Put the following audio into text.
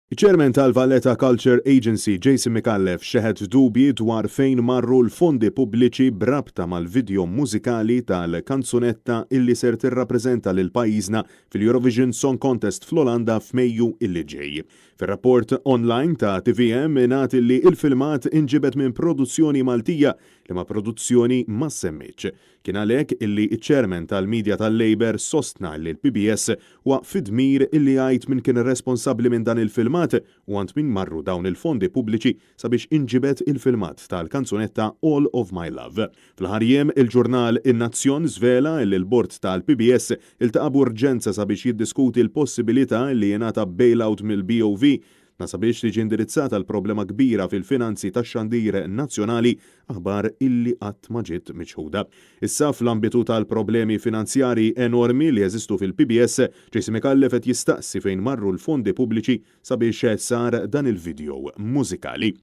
Iċ-Chairman tal-Valletta Culture Agency Jason McAuliffe xeħed dubji dwar fejn marru l-fondi pubbliċi brabta mal-video mużikali tal-kanzunetta illi ser tirrappreżenta lil pajjiżna fil-Eurovision Song Contest fl-Olanda f'Mejju illi ġej. Fir-rapport online ta' TVM ingħad illi il-filmat inġibet minn produzzjoni Maltija li ma' produzzjoni ma semmitx. Kien għalhekk illi iċ-Chairman tal-Media tal-Labor sostna li l-PBS huwa fid-dmir illi jgħid min kien responsabbli minn dan il-filmat u għand min marru dawn il-fondi pubbliċi sabiex inġibet il-filmat tal-kanzunetta All of My Love. Fl-ħarjem il-ġurnal In-Nazzjon żvela li l-bord tal-PBS iltaqa' b'urġenza sabiex jiddiskuti l-possibilità li jingħata bailout mill-BOV sabiex tiġi indirizzata l-problema kbira fil-finanzi tax-xandir nazzjonali aħbar illi qatt ma ġiet miċħuda. Issa fl-ambitu tal-problemi finanzjari enormi li jeżistu fil-PBS, Jason McAuliffe qed jistaqsi fejn marru l-fondi pubbliċi sabiex sar dan il-video mużikali.